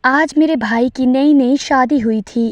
आज मेरे भाई की नई नई शादी हुई थी।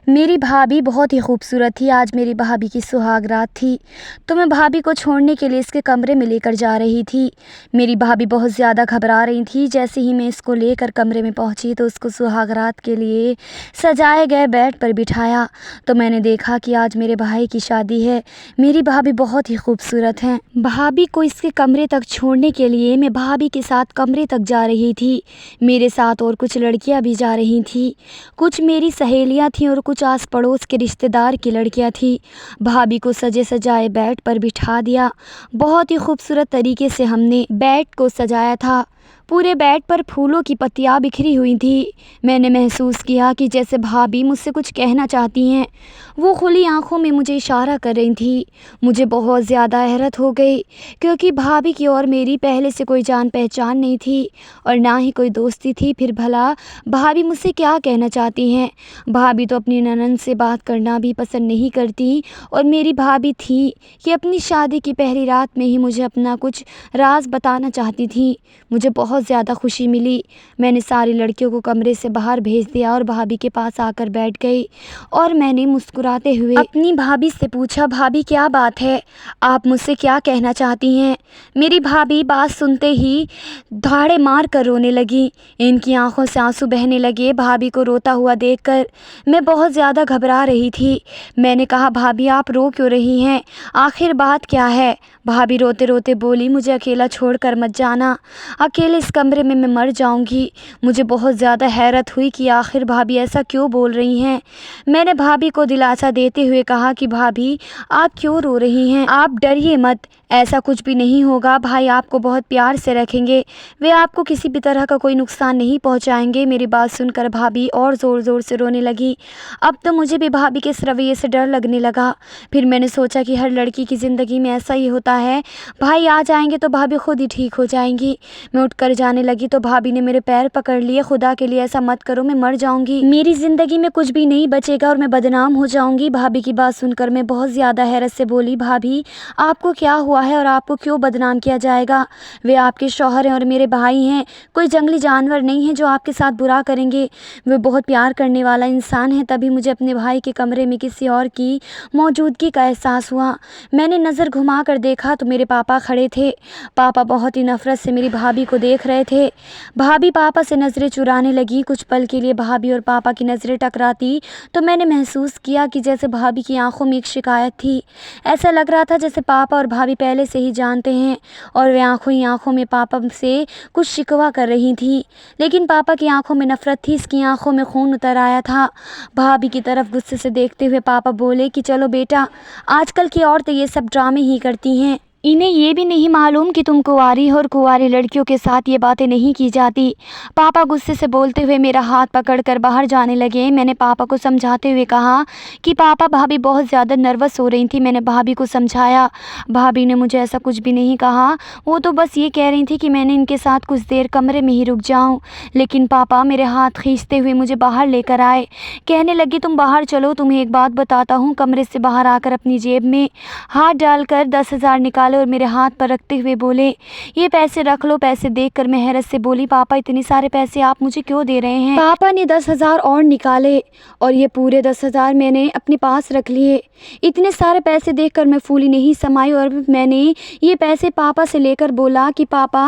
मेरी भाभी बहुत ही खूबसूरत थी। आज मेरी भाभी की सुहाग रात थी, तो मैं भाभी को छोड़ने के लिए इसके कमरे में लेकर जा रही थी। मेरी भाभी बहुत ज़्यादा घबरा रही थी। जैसे ही मैं इसको लेकर कमरे में पहुंची तो उसको सुहाग रात के लिए सजाए गए बेड पर बिठाया, तो मैंने देखा कि आज मेरे भाई की शादी है। मेरी भाभी बहुत ही खूबसूरत हैं। भाभी को इसके कमरे तक छोड़ने के लिए मैं भाभी के साथ कमरे तक जा रही थी। मेरे साथ और कुछ लड़कियां भी जा रही थी। कुछ मेरी सहेलियां थीं और कुछ आस पड़ोस के रिश्तेदार की लड़कियां थीं। भाभी को सजे सजाए बेड पर बिठा दिया। बहुत ही खूबसूरत तरीके से हमने बेड को सजाया था। पूरे बेड पर फूलों की पत्तियां बिखरी हुई थी। मैंने महसूस किया कि जैसे भाभी मुझसे कुछ कहना चाहती हैं। वो खुली आंखों में मुझे इशारा कर रही थी। मुझे बहुत ज़्यादा हैरत हो गई, क्योंकि भाभी की और मेरी पहले से कोई जान पहचान नहीं थी और ना ही कोई दोस्ती थी। फिर भला भाभी मुझसे क्या कहना चाहती हैं? भाभी तो अपनी ननद से बात करना भी पसंद नहीं करती, और मेरी भाभी थी कि अपनी शादी की पहली रात में ही मुझे अपना कुछ राज बताना चाहती थी। मुझे बहुत ज़्यादा खुशी मिली। मैंने सारी लड़कियों को कमरे से बाहर भेज दिया और भाभी के पास आकर बैठ गई, और मैंने मुस्कुराते हुए अपनी भाभी से पूछा, भाभी क्या बात है? आप मुझसे क्या कहना चाहती हैं? मेरी भाभी बात सुनते ही धाड़े मार कर रोने लगी। इनकी आंखों से आंसू बहने लगे। भाभी को रोता हुआ देखकर मैं बहुत ज़्यादा घबरा रही थी। मैंने कहा, भाभी आप रो क्यों रही हैं? आखिर बात क्या है? भाभी रोते रोते बोली, मुझे अकेला छोड़कर मत जाना। अकेले इस कमरे में मैं मर जाऊंगी। मुझे बहुत ज़्यादा हैरत हुई कि आखिर भाभी ऐसा क्यों बोल रही हैं। मैंने भाभी को दिलासा देते हुए कहा कि भाभी आप क्यों रो रही हैं? आप डरिए मत, ऐसा कुछ भी नहीं होगा। भाई आपको बहुत प्यार से रखेंगे, वे आपको किसी भी तरह का कोई नुकसान नहीं पहुंचाएंगे। मेरी बात सुनकर भाभी और ज़ोर ज़ोर से रोने लगी। अब तो मुझे भी भाभी के इस रवैये से डर लगने लगा। फिर मैंने सोचा कि हर लड़की की ज़िंदगी में ऐसा ही होता है, भाई आ जाएंगे तो भाभी खुद ही ठीक हो जाएंगी। मैं उठकर जाने लगी तो भाभी ने मेरे पैर पकड़ लिए। खुदा के लिए ऐसा मत करो, मैं मर जाऊंगी, मेरी ज़िंदगी में कुछ भी नहीं बचेगा और मैं बदनाम हो जाऊंगी। भाभी की बात सुनकर मैं बहुत ज़्यादा हैरत से बोली, भाभी आपको क्या हुआ है और आपको क्यों बदनाम किया जाएगा? वे आपके शौहर हैं और मेरे भाई हैं। कोई जंगली जानवर नहीं है जो आपके साथ बुरा करेंगे। वे बहुत प्यार करने वाला इंसान है। तभी मुझे अपने भाई के कमरे में किसी और की मौजूदगी का एहसास हुआ। मैंने नज़र घुमा कर देखा तो मेरे पापा खड़े थे। पापा बहुत ही नफरत से मेरी भाभी को देख रहे थे। भाभी पापा से नज़रें चुराने लगी। कुछ पल के लिए भाभी और पापा की नज़रें टकराती तो मैंने महसूस किया कि जैसे भाभी की आंखों में एक शिकायत थी। ऐसा लग रहा था जैसे पापा और भाभी पहले से ही जानते हैं और वे आंखों ही आंखों में पापा से कुछ शिकवा कर रही थी। लेकिन पापा की आंखों में नफरत थी, इसकी आंखों में खून उतर आया था। भाभी की तरफ गुस्से से देखते हुए पापा बोले कि चलो बेटा, आजकल की औरतें ये सब ड्रामे ही करती हैं। इन्हें ये भी नहीं मालूम कि तुम कुंवारी हो और कुंवारी लड़कियों के साथ ये बातें नहीं की जाती। पापा गुस्से से बोलते हुए मेरा हाथ पकड़कर बाहर जाने लगे। मैंने पापा को समझाते हुए कहा कि पापा भाभी बहुत ज़्यादा नर्वस हो रही थी। मैंने भाभी को समझाया। भाभी ने मुझे ऐसा कुछ भी नहीं कहा, वो तो बस ये कह रही थी कि मैंने इनके साथ कुछ देर कमरे में ही रुक जाऊँ। लेकिन पापा मेरे हाथ खींचते हुए मुझे बाहर लेकर आए। कहने लगी, तुम बाहर चलो, तुम्हें एक बात बताता हूँ। कमरे से बाहर आकर अपनी जेब में हाथ डालकर 10,000 निकाले और मेरे हाथ पर रखते हुए बोले, ये पैसे रख लो। पैसे देखकर मैं हैरत से बोली, पापा इतने सारे पैसे आप मुझे क्यों दे रहे हैं? पापा ने 10,000 और निकाले और ये पूरे 10,000 मैंने अपने पास रख लिए। इतने सारे पैसे देखकर मैं फूली नहीं समाई और मैंने ये पैसे पापा से लेकर बोला कि पापा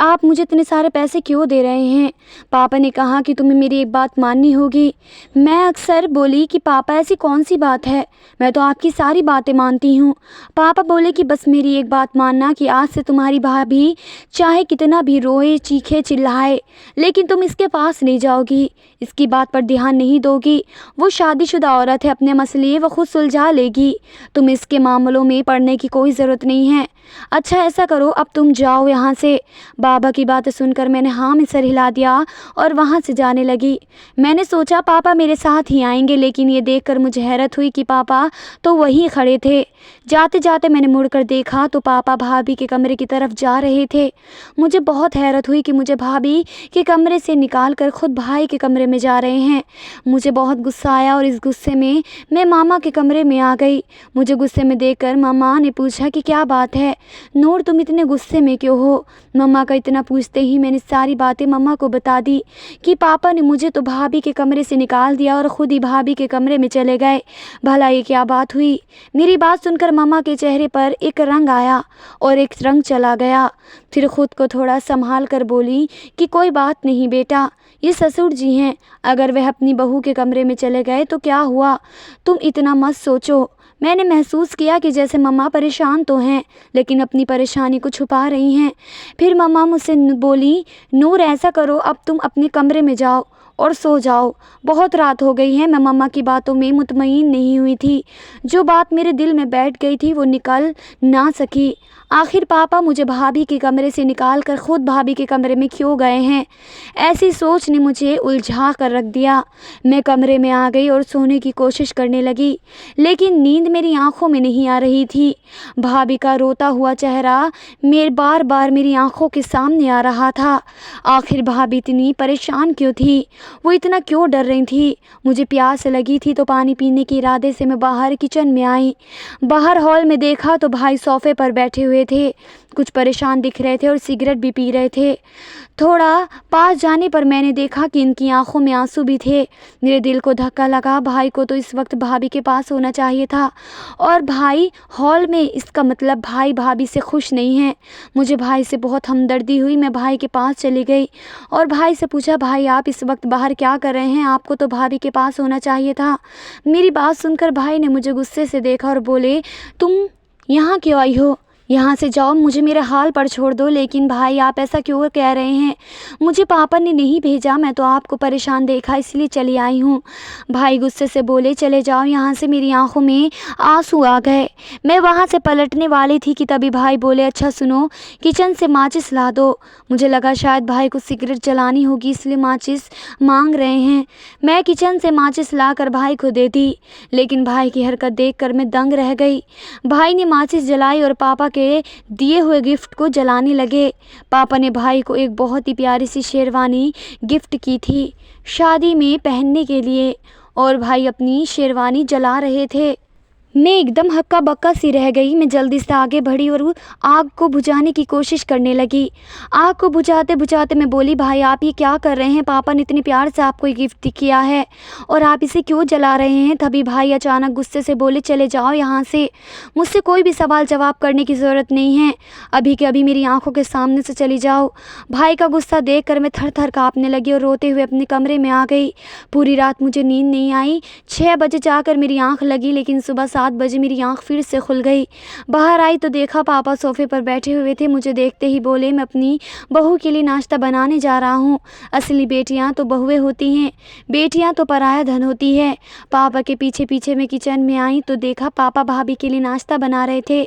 आप मुझे इतने सारे पैसे क्यों दे रहे हैं? पापा ने कहा कि तुम्हें मेरी एक बात माननी होगी। मैं अक्सर बोली कि पापा ऐसी कौन सी बात है, मैं तो आपकी सारी बातें मानती हूँ। पापा बोले कि बस मेरी एक बात मानना कि आज से तुम्हारी भाभी चाहे कितना भी रोए, चीखे, चिल्लाए, लेकिन तुम इसके पास नहीं जाओगी, इसकी बात पर ध्यान नहीं दोगी। वो शादीशुदा औरत है, अपने मसले वो खुद सुलझा लेगी। तुम इसके मामलों में पड़ने की कोई ज़रूरत नहीं है। अच्छा ऐसा करो, अब तुम जाओ यहाँ से। बाबा की बातें सुनकर मैंने हाँ में सर हिला दिया और वहाँ से जाने लगी। मैंने सोचा पापा मेरे साथ ही आएंगे, लेकिन ये देखकर मुझे हैरत हुई कि पापा तो वहीं खड़े थे। जाते जाते मैंने मुड़कर देखा तो तो पापा भाभी के कमरे की तरफ जा रहे थे। मुझे बहुत हैरत हुई कि मुझे भाभी के कमरे से निकाल कर खुद भाई के कमरे में जा रहे हैं। मुझे बहुत गुस्सा आया और इस गुस्से में मैं मामा के कमरे में आ गई। मुझे गुस्से में देखकर मामा ने पूछा कि क्या बात है नूर, तुम इतने गुस्से में क्यों हो। मम्मा का इतना पूछते ही मैंने सारी बातें मम्मा को बता दी कि पापा ने मुझे तो भाभी के कमरे से निकाल दिया और ख़ुद ही भाभी के कमरे में चले गए। भला ये क्या बात हुई। मेरी बात सुनकर मम्मा के चेहरे पर एक रंग आया और एक रंग चला गया। फिर ख़ुद को थोड़ा संभाल कर बोली कि कोई बात नहीं बेटा, ये ससुर जी हैं, अगर वह अपनी बहू के कमरे में चले गए तो क्या हुआ, तुम इतना मत सोचो। मैंने महसूस किया कि जैसे मम्मा परेशान तो हैं लेकिन अपनी परेशानी को छुपा रही हैं। फिर मम्मा मुझसे बोली, नूर ऐसा करो अब तुम अपने कमरे में जाओ और सो जाओ, बहुत रात हो गई है। मैं मम्मा की बातों में मुतमईन नहीं हुई थी। जो बात मेरे दिल में बैठ गई थी वो निकल ना सकी। आखिर पापा मुझे भाभी के कमरे से निकाल कर ख़ुद भाभी के कमरे में क्यों गए हैं। ऐसी सोच ने मुझे उलझा कर रख दिया। मैं कमरे में आ गई और सोने की कोशिश करने लगी लेकिन नींद मेरी आंखों में नहीं आ रही थी। भाभी का रोता हुआ चेहरा बार बार मेरी आंखों के सामने आ रहा था। आखिर भाभी इतनी परेशान क्यों थी, वो इतना क्यों डर रही थी। मुझे प्यास लगी थी तो पानी पीने के इरादे से मैं बाहर किचन में आई। बाहर हॉल में देखा तो भाई सोफ़े पर बैठे हुए थे, कुछ परेशान दिख रहे थे और सिगरेट भी पी रहे थे। थोड़ा पास जाने पर मैंने देखा कि इनकी आंखों में आंसू भी थे। मेरे दिल को धक्का लगा। भाई को तो इस वक्त भाभी के पास होना चाहिए था और भाई हॉल में, इसका मतलब भाई भाभी से खुश नहीं है। मुझे भाई से बहुत हमदर्दी हुई। मैं भाई के पास चली गई और भाई से पूछा, भाई आप इस वक्त बाहर क्या कर रहे हैं, आपको तो भाभी के पास होना चाहिए था। मेरी बात सुनकर भाई ने मुझे गुस्से से देखा और बोले, तुम यहाँ क्यों आई हो, यहाँ से जाओ, मुझे मेरे हाल पर छोड़ दो। लेकिन भाई आप ऐसा क्यों कह रहे हैं, मुझे पापा ने नहीं भेजा, मैं तो आपको परेशान देखा इसलिए चली आई हूँ। भाई गुस्से से बोले, चले जाओ यहाँ से। मेरी आंखों में आंसू आ गए। मैं वहाँ से पलटने वाली थी कि तभी भाई बोले, अच्छा सुनो, किचन से माचिस ला दो। मुझे लगा शायद भाई को सिगरेट जलानी होगी इसलिए माचिस मांग रहे हैं। मैं किचन से माचिस ला कर भाई को दे दी लेकिन भाई की हरकत देख कर मैं दंग रह गई। भाई ने माचिस जलाई और पापा के दिए हुए गिफ्ट को जलाने लगे। पापा ने भाई को एक बहुत ही प्यारी सी शेरवानी गिफ्ट की थी शादी में पहनने के लिए और भाई अपनी शेरवानी जला रहे थे। मैं एकदम हक्का बक्का सी रह गई। मैं जल्दी से आगे बढ़ी और आग को बुझाने की कोशिश करने लगी। आग को बुझाते बुझाते मैं बोली, भाई आप ये क्या कर रहे हैं, पापा ने इतने प्यार से आपको ये गिफ्ट किया है और आप इसे क्यों जला रहे हैं। तभी भाई अचानक गुस्से से बोले, चले जाओ यहाँ से, मुझसे कोई भी सवाल जवाब करने की ज़रूरत नहीं है, अभी के अभी मेरी आँखों के सामने से चली जाओ। भाई का गुस्सा देख कर मैं थर थर काँपने लगी और रोते हुए अपने कमरे में आ गई। पूरी रात मुझे नींद नहीं आई। 6 बजे जाकर मेरी आँख लगी लेकिन सुबह 7 बजे मेरी आंख फिर से खुल गई। बाहर आई तो देखा पापा सोफ़े पर बैठे हुए थे। मुझे देखते ही बोले, मैं अपनी बहू के लिए नाश्ता बनाने जा रहा हूँ। असली बेटियाँ तो बहुएं होती हैं, बेटियाँ तो पराया धन होती है। पापा के पीछे पीछे मैं किचन में आई तो देखा पापा भाभी के लिए नाश्ता बना रहे थे।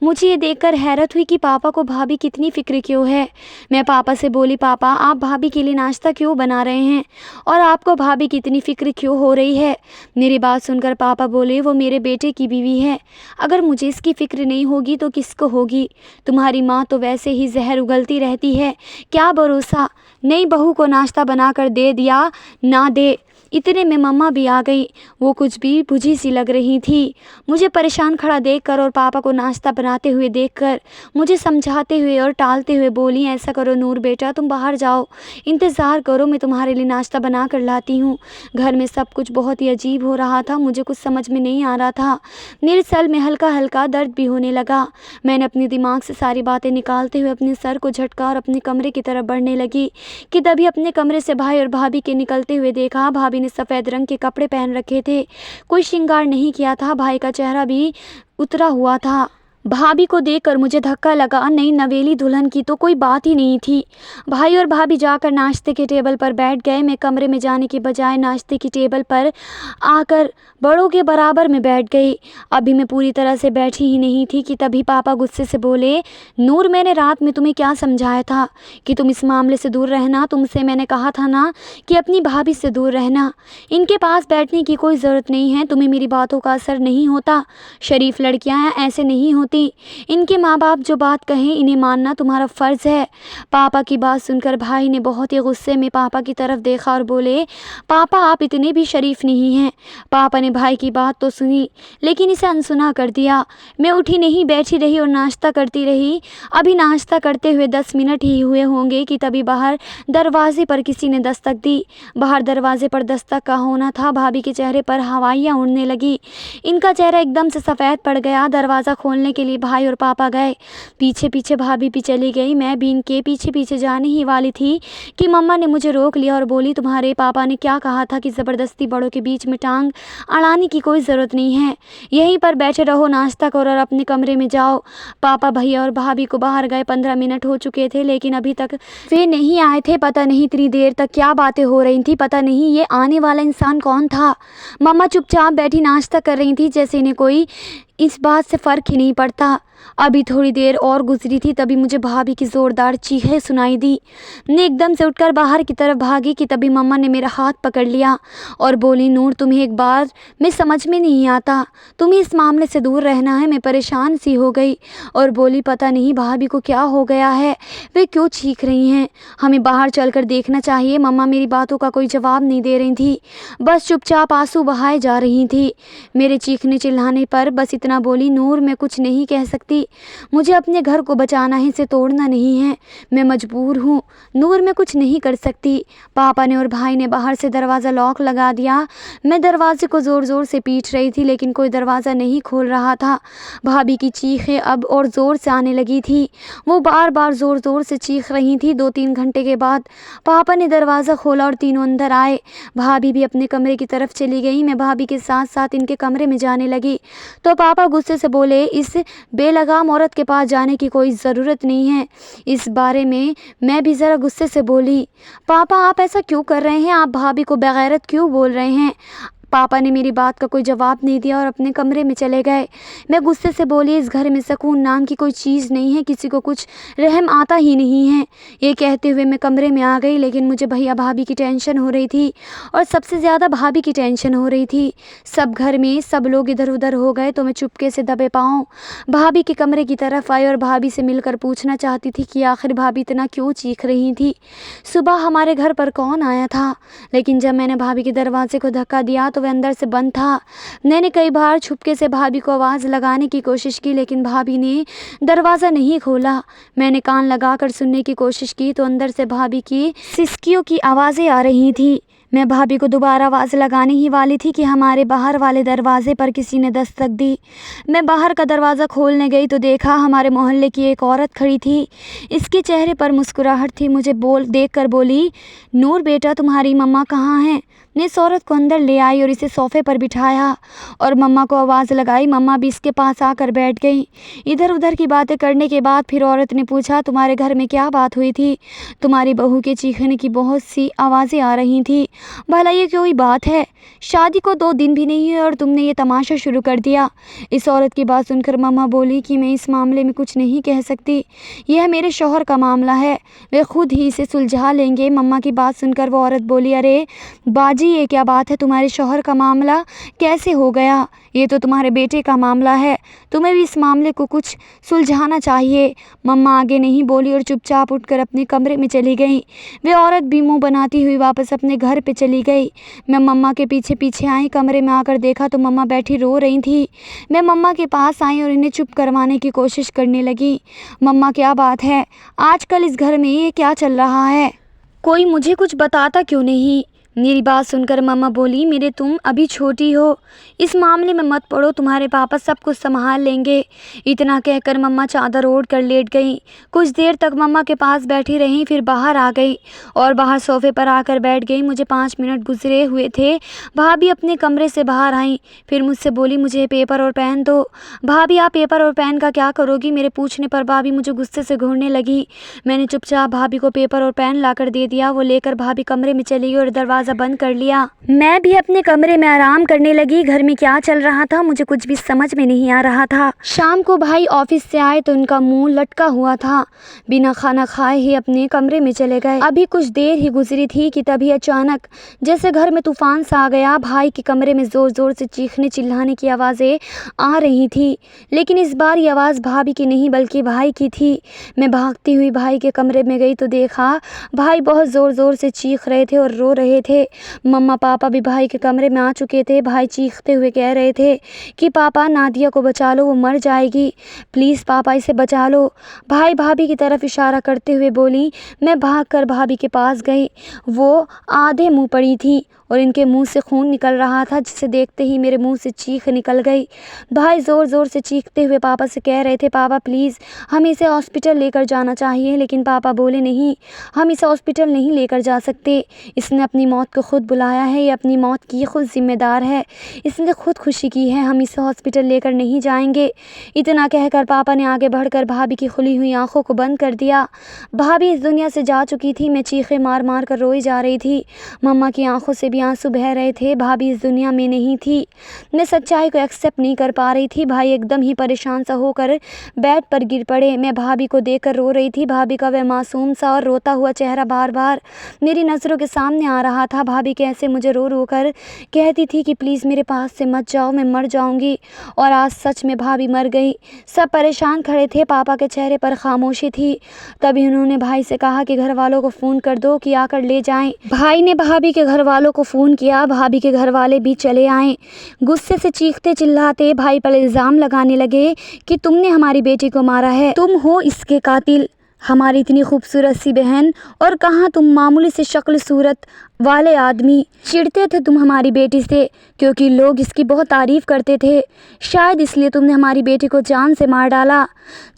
मुझे ये देखकर हैरत हुई कि पापा को भाभी कितनी फ़िक्र क्यों है। मैं पापा से बोली, पापा आप भाभी के लिए नाश्ता क्यों बना रहे हैं और आपको भाभी की इतनी फ़िक्र क्यों हो रही है। मेरी बात सुनकर पापा बोले, वो मेरे बेटे की बीवी है, अगर मुझे इसकी फ़िक्र नहीं होगी तो किसको होगी। तुम्हारी माँ तो वैसे ही जहर उगलती रहती है, क्या भरोसा नई बहू को नाश्ता बनाकर दे दिया ना दे। इतने में मम्मा भी आ गई। वो कुछ भी बुझी सी लग रही थी। मुझे परेशान खड़ा देखकर और पापा को नाश्ता बनाते हुए देखकर मुझे समझाते हुए और टालते हुए बोली, ऐसा करो नूर बेटा, तुम बाहर जाओ, इंतज़ार करो, मैं तुम्हारे लिए नाश्ता बना कर लाती हूँ। घर में सब कुछ बहुत ही अजीब हो रहा था, मुझे कुछ समझ में नहीं आ रहा था। मेरे सर में हल्का हल्का दर्द भी होने लगा। मैंने अपने दिमाग से सारी बातें निकालते हुए अपने सर को झटका और अपने कमरे की तरफ बढ़ने लगी कि तभी अपने कमरे से भाई और भाभी के निकलते हुए देखा। भाभी ने सफ़ेद रंग के कपड़े पहन रखे थे, कोई श्रृंगार नहीं किया था। भाई का चेहरा भी उतरा हुआ था। भाभी को देखकर मुझे धक्का लगा। नई नवेली दुल्हन की तो कोई बात ही नहीं थी। भाई और भाभी जाकर नाश्ते के टेबल पर बैठ गए। मैं कमरे में जाने के बजाय नाश्ते की टेबल पर आकर बड़ों के बराबर में बैठ गई। अभी मैं पूरी तरह से बैठी ही नहीं थी कि तभी पापा गुस्से से बोले, नूर मैंने रात में तुम्हें क्या समझाया था कि तुम इस मामले से दूर रहना। तुमसे मैंने कहा था ना कि अपनी भाभी से दूर रहना, इनके पास बैठने की कोई ज़रूरत नहीं है। तुम्हें मेरी बातों का असर नहीं होता। शरीफ लड़कियाँ ऐसे नहीं होती। सकती। इनके माँ बाप जो बात कहें इन्हें मानना तुम्हारा फ़र्ज़ है। पापा की बात सुनकर भाई ने बहुत ही गुस्से में पापा की तरफ देखा और बोले, पापा आप इतने भी शरीफ नहीं हैं। पापा ने भाई की बात तो सुनी लेकिन इसे अनसुना कर दिया। मैं उठी नहीं, बैठी रही और नाश्ता करती रही। अभी नाश्ता करते हुए 10 मिनट ही हुए होंगे कि तभी बाहर दरवाजे पर किसी ने दस्तक दी। बाहर दरवाजे पर दस्तक का होना था। भाभी के चेहरे पर हवाइयाँ उड़ने लगी। इनका चेहरा एकदम से सफ़ेद पड़ गया। दरवाज़ा खोलने के लिए भाई और पापा गए। पीछे पीछे भाभी भी चली गई। मैं भी इनके पीछे पीछे जाने ही वाली थी कि मम्मा ने मुझे रोक लिया और बोली, तुम्हारे पापा ने क्या कहा था कि ज़बरदस्ती बड़ों के बीच में टांग अड़ाने की कोई ज़रूरत नहीं है। यहीं पर बैठे रहो, नाश्ता करो और अपने कमरे में जाओ। पापा भैया और भाभी को बाहर गए 15 मिनट हो चुके थे लेकिन अभी तक वे नहीं आए थे। पता नहीं इतनी देर तक क्या बातें हो रही थी। पता नहीं ये आने वाला इंसान कौन था। मम्मा चुपचाप बैठी नाश्ता कर रही थी जैसे इन्हें कोई इस बात से फ़र्क ही नहीं पड़ता। अभी थोड़ी देर और गुजरी थी तभी मुझे भाभी की ज़ोरदार चीखें सुनाई दी। मैं एकदम से उठकर बाहर की तरफ भागी कि तभी मम्मा ने मेरा हाथ पकड़ लिया और बोली, नूर तुम्हें एक बार मैं समझ में नहीं आता, तुम्हें इस मामले से दूर रहना है। मैं परेशान सी हो गई और बोली, पता नहीं भाभी को क्या हो गया है, वे क्यों चीख रही हैं, हमें बाहर चलकर देखना चाहिए। मम्मा मेरी बातों का कोई जवाब नहीं दे रही थी, बस चुपचाप आंसू बहाए जा रही थी। मेरे चीखने चिल्लाने पर बस इतना बोली, नूर मैं कुछ नहीं कह सकती, मुझे अपने घर को बचाना है, इसे तोड़ना नहीं है, मैं मजबूर हूँ। नूर मैं कुछ नहीं कर सकती। पापा ने और भाई ने बाहर से दरवाज़ा लॉक लगा दिया। मैं दरवाजे को ज़ोर ज़ोर से पीट रही थी लेकिन कोई दरवाज़ा नहीं खोल रहा था। भाभी की चीखें अब और ज़ोर से आने लगी थी। वो बार बार ज़ोर ज़ोर से चीख रही थी। 2-3 घंटे के बाद पापा ने दरवाज़ा खोला और तीनों अंदर आए। भाभी भी अपने कमरे की तरफ चली गई। मैं भाभी के साथ साथ इनके कमरे में जाने लगी तो पापा गुस्से से बोले, इस बेलगाम औरत के पास जाने की कोई ज़रूरत नहीं है। इस बारे में मैं भी ज़रा गुस्से से बोली, पापा आप ऐसा क्यों कर रहे हैं, आप भाभी को बेगैरत क्यों बोल रहे हैं। पापा ने मेरी बात का कोई जवाब नहीं दिया और अपने कमरे में चले गए। मैं गुस्से से बोली, इस घर में सुकून नाम की कोई चीज़ नहीं है, किसी को कुछ रहम आता ही नहीं है। ये कहते हुए मैं कमरे में आ गई लेकिन मुझे भैया भाभी की टेंशन हो रही थी और सबसे ज़्यादा भाभी की टेंशन हो रही थी। सब घर में सब लोग इधर उधर हो गए तो मैं चुपके से दबे पाँव भाभी के कमरे की तरफ आई और भाभी से मिलकर पूछना चाहती थी कि आखिर भाभी इतना क्यों चीख रही थी, सुबह हमारे घर पर कौन आया था। लेकिन जब मैंने भाभी के दरवाजे को धक्का दिया तो वह अंदर से बंद था। मैंने कई बार छुपके से भाभी को आवाज़ लगाने की कोशिश की लेकिन भाभी ने दरवाज़ा नहीं खोला। मैंने कान लगाकर सुनने की कोशिश की तो अंदर से भाभी की सिसकियों की आवाज़ें आ रही थी। मैं भाभी को दोबारा आवाज़ लगाने ही वाली थी कि हमारे बाहर वाले दरवाजे पर किसी ने दस्तक दी। मैं बाहर का दरवाज़ा खोलने गई तो देखा हमारे मोहल्ले की एक औरत खड़ी थी। इसके चेहरे पर मुस्कुराहट थी। मुझे देखकर बोली, नूर बेटा तुम्हारी मम्मा कहाँ हैं। ने इस औरत को अंदर ले आई और इसे सोफ़े पर बिठाया और मम्मा को आवाज़ लगाई। मम्मा भी इसके पास आकर बैठ गई। इधर उधर की बातें करने के बाद फिर औरत ने पूछा, तुम्हारे घर में क्या बात हुई थी, तुम्हारी बहू के चीखने की बहुत सी आवाज़ें आ रही थी, भला ये कोई बात है, शादी को 2 दिन भी नहीं हुए और तुमने ये तमाशा शुरू कर दिया। इस औरत की बात सुनकर मम्मा बोली कि मैं इस मामले में कुछ नहीं कह सकती, यह मेरे शौहर का मामला है, वे खुद ही इसे सुलझा लेंगे। मम्मा की बात सुनकर वो औरत बोली, अरे बाजी ये क्या बात है, तुम्हारे शौहर का मामला कैसे हो गया, ये तो तुम्हारे बेटे का मामला है, तुम्हें भी इस मामले को कुछ सुलझाना चाहिए। मम्मा आगे नहीं बोली और चुपचाप उठकर अपने कमरे में चली गई। वे औरत भी मुँह बनाती हुई वापस अपने घर पे चली गई। मैं मम्मा के पीछे पीछे आई। कमरे में आकर देखा तो मम्मा बैठी रो रही थी। मैं मम्मा के पास आई और इन्हें चुप करवाने की कोशिश करने लगी। मम्मा क्या बात है, आजकल इस घर में ये क्या चल रहा है, कोई मुझे कुछ बताता क्यों नहीं। मेरी बात सुनकर मम्मा बोली, मेरे तुम अभी छोटी हो, इस मामले में मत पड़ो, तुम्हारे पापा सब कुछ संभाल लेंगे। इतना कहकर मम्मा चादर ओढ़ कर लेट गई। कुछ देर तक मम्मा के पास बैठी रहीं, फिर बाहर आ गई और बाहर सोफ़े पर आकर बैठ गई। मुझे 5 मिनट गुजरे हुए थे। भाभी अपने कमरे से बाहर आई, फिर मुझसे बोली, मुझे पेपर और पेन दो। भाभी आप पेपर और पेन का क्या करोगी, मेरे पूछने पर भाभी मुझे गुस्से से घूरने लगी। मैंने चुपचाप भाभी को पेपर और पेन ला कर दे दिया। वो लेकर भाभी कमरे में चली गई और दरवाज़ा दरवाज़ा बंद कर लिया। मैं भी अपने कमरे में आराम करने लगी। घर में क्या चल रहा था मुझे कुछ भी समझ में नहीं आ रहा था। शाम को भाई ऑफिस से आए तो उनका मुंह लटका हुआ था। बिना खाना खाए ही अपने कमरे में चले गए। अभी कुछ देर ही गुजरी थी कि तभी अचानक जैसे घर में तूफान सा आ गया। भाई के कमरे में ज़ोर ज़ोर से चीखने चिल्लाने की आवाज़ें आ रही थी, लेकिन इस बार ये आवाज़ भाभी की नहीं बल्कि भाई की थी। मैं भागती हुई भाई के कमरे में गई तो देखा भाई बहुत ज़ोर ज़ोर से चीख रहे थे और रो रहे थे। मम्मा पापा भी भाई के कमरे में आ चुके थे। भाई चीखते हुए कह रहे थे कि पापा नादिया को बचा लो, वो मर जाएगी, प्लीज़ पापा इसे बचा लो। भाई भाभी की तरफ इशारा करते हुए बोली। मैं भागकर भाभी के पास गई। वो आधे मुँह पड़ी थी और इनके मुंह से खून निकल रहा था, जिसे देखते ही मेरे मुंह से चीख निकल गई। भाई ज़ोर ज़ोर से चीखते हुए पापा से कह रहे थे पापा प्लीज़ हमें इसे हॉस्पिटल लेकर जाना चाहिए, लेकिन पापा बोले नहीं, हम इसे हॉस्पिटल नहीं लेकर जा सकते। इसने अपनी मौत को खुद बुलाया है, ये अपनी मौत की खुद जिम्मेदार है, इसने खुद खुशी की है, हम इसे हॉस्पिटल लेकर नहीं जाएंगे। इतना कहकर पापा ने आगे बढ़कर भाभी की खुली हुई आंखों को बंद कर दिया। भाभी इस दुनिया से जा चुकी थी। मैं चीखें मार मार कर रोई जा रही थी। मम्मा की आंखों से भी आंसू बह रहे थे। भाभी इस दुनिया में नहीं थी। मैं सच्चाई को एक्सेप्ट नहीं कर पा रही थी। भाई एकदम ही परेशान सा होकर बेड पर गिर पड़े। मैं भाभी को देखकर रो रही थी। भाभी का वह मासूम सा और रोता हुआ चेहरा बार बार मेरी नज़रों के सामने आ रहा था। भाभी कैसे मुझे रो रो कर कहती थी कि प्लीज़ मेरे पास से मत जाओ, मैं मर जाऊंगी। और आज सच में भाभी मर गई। सब परेशान खड़े थे। पापा के चेहरे पर खामोशी थी। तभी उन्होंने भाई से कहा कि घर वालों को फ़ोन कर दो कि आकर ले जाएं। भाई ने भाभी के घर वालों को फ़ोन किया। भाभी के घर वाले भी चले आए। गुस्से से चीखते चिल्लाते भाई पर इल्ज़ाम लगाने लगे कि तुमने हमारी बेटी को मारा है, तुम हो इसके कातिल, हमारी इतनी खूबसूरत सी बहन, और कहाँ तुम मामूली से शक्ल सूरत वाले आदमी। चिढ़ते थे तुम हमारी बेटी से क्योंकि लोग इसकी बहुत तारीफ़ करते थे, शायद इसलिए तुमने हमारी बेटी को जान से मार डाला।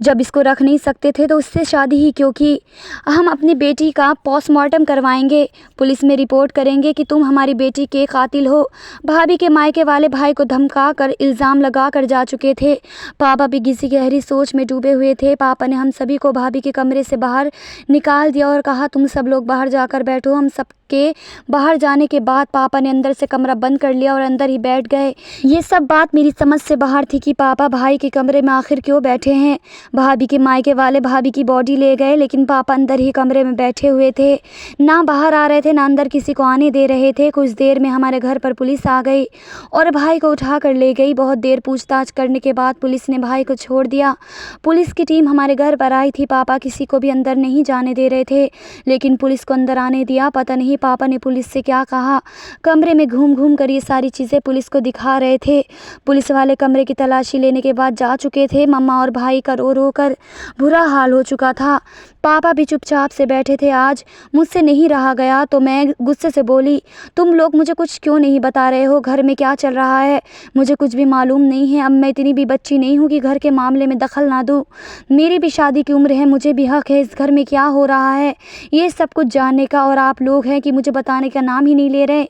जब इसको रख नहीं सकते थे तो उससे शादी ही क्यों की। हम अपनी बेटी का पोस्टमार्टम करवाएंगे, पुलिस में रिपोर्ट करेंगे कि तुम हमारी बेटी के कातिल हो। भाभी के मायके वाले भाई को धमका कर इल्ज़ाम लगा कर जा चुके थे। पापा भी किसी गहरी सोच में डूबे हुए थे। पापा ने हम सभी को भाभी के कमरे से बाहर निकाल दिया और कहा तुम सब लोग बाहर जाकर बैठो। हम सब के बाहर जाने के बाद पापा ने अंदर से कमरा बंद कर लिया और अंदर ही बैठ गए। ये सब बात मेरी समझ से बाहर थी कि पापा भाई के कमरे में आखिर क्यों बैठे हैं। भाभी के मायके वाले भाभी की बॉडी ले गए, लेकिन पापा अंदर ही कमरे में बैठे हुए थे, ना बाहर आ रहे थे ना अंदर किसी को आने दे रहे थे। कुछ देर में हमारे घर पर पुलिस आ गई और भाई को उठा कर ले गई। बहुत देर पूछताछ करने के बाद पुलिस ने भाई को छोड़ दिया। पुलिस की टीम हमारे घर पर आई थी। पापा किसी को भी अंदर नहीं जाने दे रहे थे, लेकिन पुलिस को अंदर आने दिया। पता नहीं पापा ने पुलिस से क्या कहा। कमरे में घूम घूम कर ये सारी चीज़ें पुलिस को दिखा रहे थे। पुलिस वाले कमरे की तलाशी लेने के बाद जा चुके थे। मम्मा और भाई का रो रो कर बुरा हाल हो चुका था। पापा भी चुपचाप से बैठे थे। आज मुझसे नहीं रहा गया तो मैं गुस्से से बोली, तुम लोग मुझे कुछ क्यों नहीं बता रहे हो, घर में क्या चल रहा है? मुझे कुछ भी मालूम नहीं है। अब मैं इतनी भी बच्ची नहीं हूँ कि घर के मामले में दखल ना दूँ। मेरी भी शादी की उम्र है, मुझे भी हक है इस घर में क्या हो रहा है ये सब कुछ जानने का, और आप लोग हैं कि मुझे बताने का नाम ही नहीं ले रहे।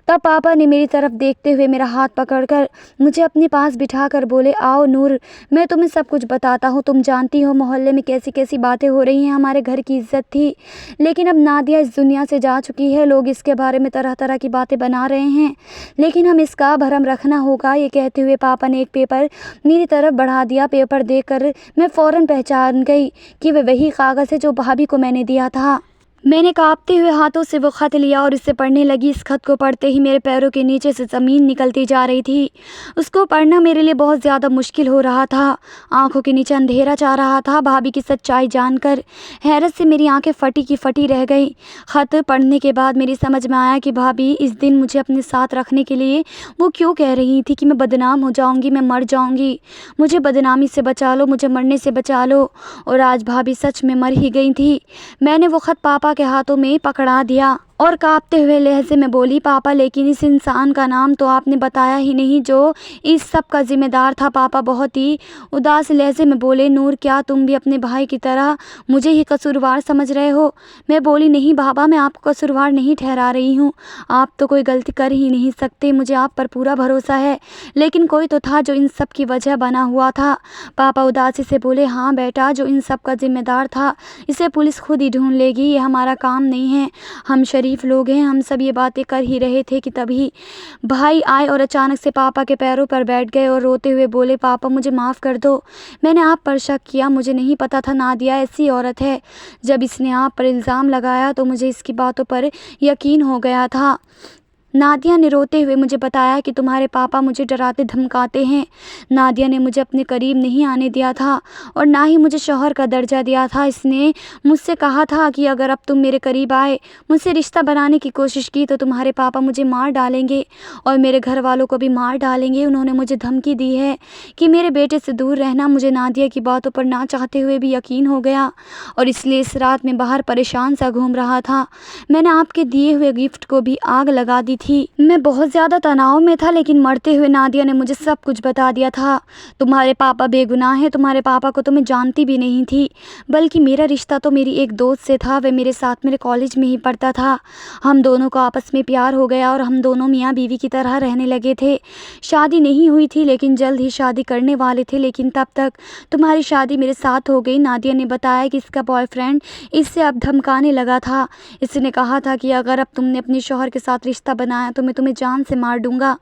तब पापा ने मेरी तरफ देखते हुए मेरा हाथ पकड़कर मुझे अपने पास बिठा कर बोले, आओ नूर, मैं तुम्हें सब कुछ बताता हूँ। तुम जानती हो मोहल्ले में कैसी कैसी बातें हो रही हैं। हमारे घर की इज्जत थी, लेकिन अब नादिया इस दुनिया से जा चुकी है। लोग इसके बारे में तरह तरह की बातें बना रहे हैं, लेकिन हम इसका भरम रखना होगा। ये कहते हुए पापा ने एक पेपर मेरी तरफ बढ़ा दिया। पेपर देखकर मैं फ़ौरन पहचान गई कि वह वही कागज़ है जो भाभी को मैंने दिया था। मैंने कांपते हुए हाथों से वो ख़त लिया और इसे पढ़ने लगी। इस खत को पढ़ते ही मेरे पैरों के नीचे से ज़मीन निकलती जा रही थी। उसको पढ़ना मेरे लिए बहुत ज़्यादा मुश्किल हो रहा था। आंखों के नीचे अंधेरा छा रहा था। भाभी की सच्चाई जानकर हैरत से मेरी आंखें फटी की फटी रह गई। ख़त पढ़ने के बाद मेरी समझ में आया कि भाभी इस दिन मुझे अपने साथ रखने के लिए वो क्यों कह रही थी कि मैं बदनाम हो जाऊँगी, मैं मर जाऊँगी, मुझे बदनामी से बचा लो, मुझे मरने से बचा लो। और आज भाभी सच में मर ही गई थी। मैंने वो ख़त पापा के हाथों में पकड़ा दिया और कांपते हुए लहजे में बोली, पापा लेकिन इस इंसान का नाम तो आपने बताया ही नहीं जो इस सब का जिम्मेदार था। पापा बहुत ही उदास लहजे में बोले, नूर क्या तुम भी अपने भाई की तरह मुझे ही कसूरवार समझ रहे हो? मैं बोली, नहीं बाबा, मैं आपको कसूरवार नहीं ठहरा रही हूँ। आप तो कोई गलती कर ही नहीं सकते, मुझे आप पर पूरा भरोसा है, लेकिन कोई तो था जो इन सब की वजह बना हुआ था। पापा उदासी से बोले, हाँ बेटा, जो इन सब का जिम्मेदार था इसे पुलिस खुद ही ढूंढ लेगी, ये हमारा काम नहीं है। हम शरीफ लोग हैं। हम सब ये बातें कर ही रहे थे कि तभी भाई आए और अचानक से पापा के पैरों पर बैठ गए और रोते हुए बोले, पापा मुझे माफ़ कर दो, मैंने आप पर शक किया, मुझे नहीं पता था नादिया ऐसी औरत है। जब इसने आप पर इल्ज़ाम लगाया तो मुझे इसकी बातों पर यकीन हो गया था। नादिया ने रोते हुए मुझे बताया कि तुम्हारे पापा मुझे डराते धमकाते हैं। नादिया ने मुझे अपने करीब नहीं आने दिया था और ना ही मुझे शौहर का दर्जा दिया था। इसने मुझसे कहा था कि अगर अब तुम मेरे करीब आए, मुझसे रिश्ता बनाने की कोशिश की तो तुम्हारे पापा मुझे मार डालेंगे और मेरे घर वालों को भी मार डालेंगे। उन्होंने मुझे धमकी दी है कि मेरे बेटे से दूर रहना। मुझे नादिया की बातों पर ना चाहते हुए भी यकीन हो गया और इसलिए इस रात में बाहर परेशान सा घूम रहा था। मैंने आपके दिए हुए गिफ्ट को भी आग लगा दी थी। मैं बहुत ज़्यादा तनाव में था, लेकिन मरते हुए नादिया ने मुझे सब कुछ बता दिया था। तुम्हारे पापा बेगुनाह हैं, तुम्हारे पापा को तो मैं जानती भी नहीं थी, बल्कि मेरा रिश्ता तो मेरी एक दोस्त से था। वह मेरे साथ मेरे कॉलेज में ही पढ़ता था। हम दोनों को आपस में प्यार हो गया और हम दोनों मियाँ बीवी की तरह रहने लगे थे। शादी नहीं हुई थी, लेकिन जल्द ही शादी करने वाले थे, लेकिन तब तक तुम्हारी शादी मेरे साथ हो गई। नादिया ने बताया कि इसका बॉयफ्रेंड इससे अब धमकाने लगा था। इसने कहा था कि अगर अब तुमने अपने शौहर के साथ रिश्ता बनाया तो मैं तुम्हें जान से मार दूंगा।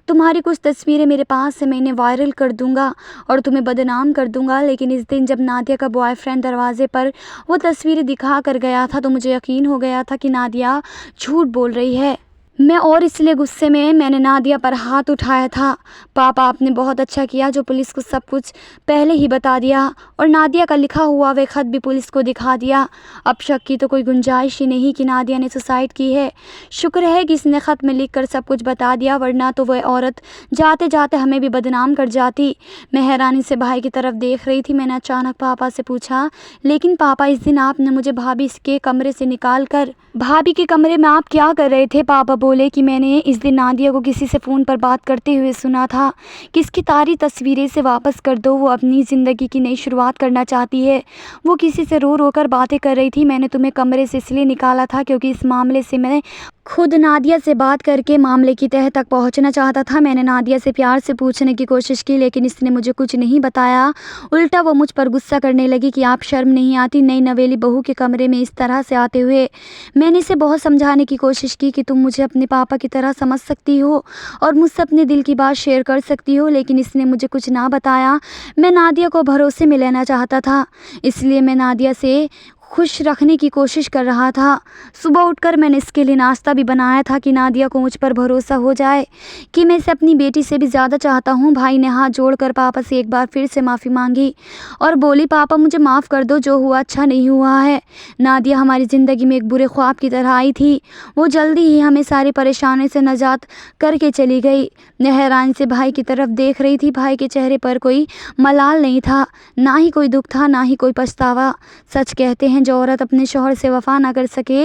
तुम्हारी कुछ तस्वीरें मेरे पास से मैं इन्हें वायरल कर दूंगा और तुम्हें बदनाम कर दूंगा। लेकिन इस दिन जब नादिया का बॉयफ्रेंड दरवाजे पर वो तस्वीरें दिखा कर गया था तो मुझे यकीन हो गया था कि नादिया झूठ बोल रही है। मैं और इसलिए गुस्से में मैंने नादिया पर हाथ उठाया था। पापा आपने बहुत अच्छा किया जो पुलिस को सब कुछ पहले ही बता दिया और नादिया का लिखा हुआ वह ख़त भी पुलिस को दिखा दिया। अब शक की तो कोई गुंजाइश ही नहीं कि नादिया ने सुसाइड की है। शुक्र है कि इसने ख़त में लिख कर सब कुछ बता दिया, वरना तो वह औरत जाते जाते हमें भी बदनाम कर जाती। मैं हैरानी से भाई की तरफ देख रही थी। मैंने अचानक पापा से पूछा, लेकिन पापा इस दिन आपने मुझे भाभी के कमरे से निकाल कर भाभी के कमरे में आप क्या कर रहे थे? पापा बोले कि मैंने इस दिन नादिया को किसी से फ़ोन पर बात करते हुए सुना था कि इसकी सारी तस्वीरें से वापस कर दो, वो अपनी ज़िंदगी की नई शुरुआत करना चाहती है। वो किसी से रो रो कर बातें कर रही थी। मैंने तुम्हें कमरे से इसलिए निकाला था क्योंकि इस मामले से मैं खुद नादिया से बात करके मामले की तह तक पहुंचना चाहता था। मैंने नादिया से प्यार से पूछने की कोशिश की, लेकिन इसने मुझे कुछ नहीं बताया। उल्टा वो मुझ पर गुस्सा करने लगी कि आप शर्म नहीं आती नई नवेली बहू के कमरे में इस तरह से आते हुए। मैंने इसे बहुत समझाने की कोशिश की कि तुम मुझे अपने पापा की तरह समझ सकती हो और मुझसे अपने दिल की बात शेयर कर सकती हो, लेकिन इसने मुझे कुछ ना बताया। मैं नादिया को भरोसे में लेना चाहता था, इसलिए मैं नादिया से खुश रखने की कोशिश कर रहा था। सुबह उठकर मैंने इसके लिए नाश्ता भी बनाया था कि नादिया को मुझ पर भरोसा हो जाए कि मैं इसे अपनी बेटी से भी ज़्यादा चाहता हूँ। भाई ने हाथ जोड़कर पापा से एक बार फिर से माफ़ी मांगी और बोली, पापा मुझे माफ़ कर दो, जो हुआ अच्छा नहीं हुआ है। नादिया हमारी ज़िंदगी में एक बुरे ख्वाब की तरह आई थी। वो जल्दी ही हमें सारी परेशानी से निजात करके चली गई। मैं हैरानी से भाई की तरफ देख रही थी। भाई के चेहरे पर कोई मलाल नहीं था, ना ही कोई दुख था, ना ही कोई पछतावा। सच कहते हैं जो औरत अपने शौहर से वफा ना कर सके,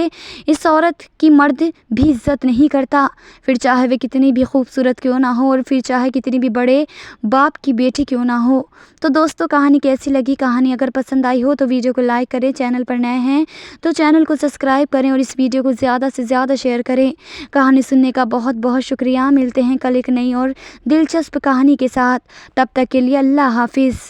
इस औरत की मर्द भी इज्जत नहीं करता, फिर चाहे वे कितनी भी खूबसूरत क्यों ना हो और फिर चाहे कितनी भी बड़े बाप की बेटी क्यों ना हो। तो दोस्तों, कहानी कैसी लगी? कहानी अगर पसंद आई हो तो वीडियो को लाइक करें, चैनल पर नए हैं तो चैनल को सब्सक्राइब करें और इस वीडियो को ज़्यादा से ज़्यादा शेयर करें। कहानी सुनने का बहुत बहुत शुक्रिया। मिलते हैं कल एक नई और दिलचस्प कहानी के साथ। तब तक के लिए अल्लाह हाफिज़।